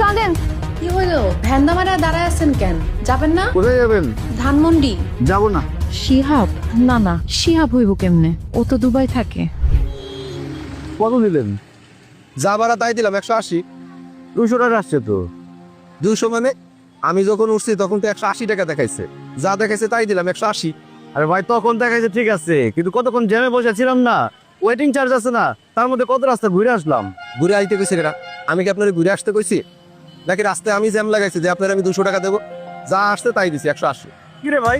চলেন। কি হলো ভ্যান্দামারা দাঁড়ায় আছেন কেন? যাবেন না? কোথায় যাবেন? ধানমন্ডি। যাব না। শিহাব? না না, শিহাব হইব কেমনে? ও তো দুবাই থাকে। কত দিলেন? যা ভাড়া তাই দিলাম 180। 200 টাকা আসছে তো। 200 মানে? আমি যখন উঠছি তখন তো 180 টাকা দেখাইছে, যা দেখাইছে তাই দিলাম 180। আরে ভাই তখন দেখাইছে ঠিক আছে, কিন্তু কতক্ষণ জ্যামে বসেছিলাম না, ওয়েটিং চার্জ আছে না, তার মধ্যে কত রাস্তা ঘুরে আসলাম। ঘুরে আইতে কইছে কেটা? আমি কি আপনার ঘুরে আসতে কইছি? নাকি রাস্তায় আমি জ্যাম লাগাইছি যে আপনার আমি 200 টাকা দেবো? যা আসছে তাই দিছি 180। কিরে ভাই,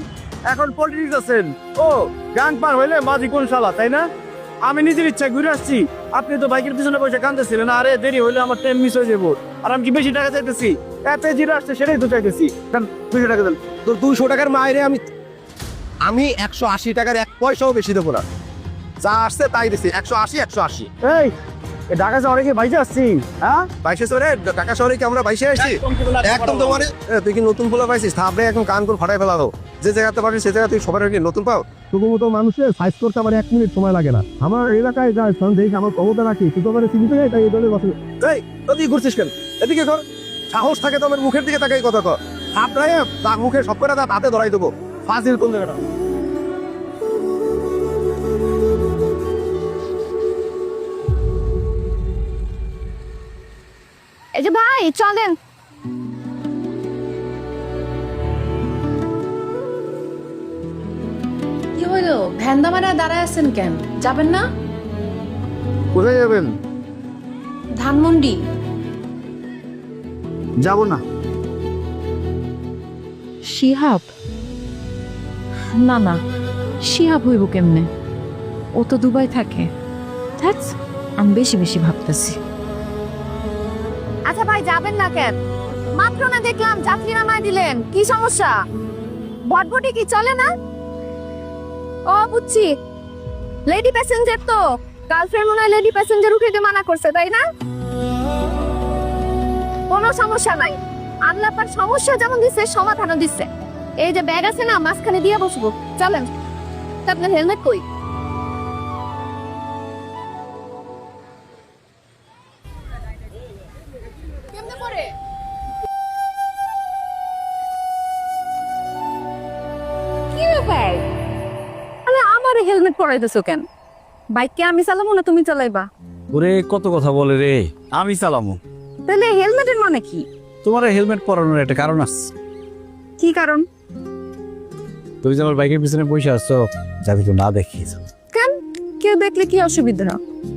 এখন পলিটিক্স আছেন? ও গান পার হইলে মাঝি কোন শালা, তাই না? আমি নিজের ইচ্ছায় ঘুরে আসছি, আপনি তো বাইকের পিছনে বসে কাঁদতেছিলেন, আরে দেরি হইলে আমার ট্রেন মিস হয়ে যাবো, আর আমি কি বেশি টাকা চাইতেছি? এতে জিরো আসছে সেটাই তো চাইতেছি। 200 টাকা দেন। তোর 200 টাকার মায়েরে আমি 180 টাকার 1 পয়সাও বেশি দেবো না। যা আসছে তাই দিছি 180 180। এই এ ঢাকা শহরে কি বাইজে আসছি? হ্যাঁ বাইশে চলে ঢাকা শহরে কি আমরা বাইশে আসছি? একদম তোমার তুই কি নতুন পোলা পাইছিস? থাপড়ে এখন কান করে ফাটাই ফেলা দাও। যে জায়গাতে পারিস সে জায়গা তুই সবার কি নতুন পাও? তবু মতো মানুষের সাইজ করতে আমার 1 মিনিট সময় লাগে না। আমার এলাকায় যায় দেখি আমার ক্ষমতা রাখি, তুই তো মানে চিনিতে যাই, তাই এই দলে বসে। এই তুই ঘুরছিস কেন? এদিকে কর। সাহস থাকে তো আমার মুখের দিকে তাকাই কথা কর। থাপড়ায় তার মুখে সব করে দাঁত হাতে ধরাই দেবো। ফাজিল কোন জায়গাটা? এই যে ভাই চলেন। কি হলো ভ্যান্দামারা দাঁড়ায় আছেন কেন? যাবেন না? কোথায় যাবেন? ধানমন্ডি। যাব না। শিহাব? না না, শিহাব হইব কেমনে? ও তো দুবাই থাকে। ধ্যাৎ, আমি বেশি বেশি ভাবতেছি। আচ্ছা ভাই যাবেন না কেন? মাত্র না দেখলাম যাত্রী নামায় দিলেন, কি সমস্যা? বটবটি কি চলে না? ও বুঝছি, লেডি প্যাসেঞ্জার তো। গার্লফ্রেন্ড মনে হয় লেডি প্যাসেঞ্জার উঠাইতে মানা করছে, তাই না? কোনো সমস্যা নাই, আল্লাহ পাক সমস্যা যেমন দিচ্ছে সমাধানও দিচ্ছে। এই যে ব্যাগ আছে না, মাঝখানে দিয়ে বসবো, চলেন। তা আপনার হেলমেট কই? কেমনে করে? কি ব্যাপার? আরে আমারে হেলমেট পরাইতেছো কেন? বাইক কে আমি চালাবো না তুমি চালাইবা? ওরে কত কথা বলে রে, আমি চালামু। তাহলে হেলমেটের মানে কি? তোমার হেলমেট পরানোর একটা কারণ আছে। কি কারণ? তুমি যে আমার বাইকের পিছনে বসে আসছো, যাতে কেউ না দেখিস। কেন? কেউ দেখলে কি অসুবিধা?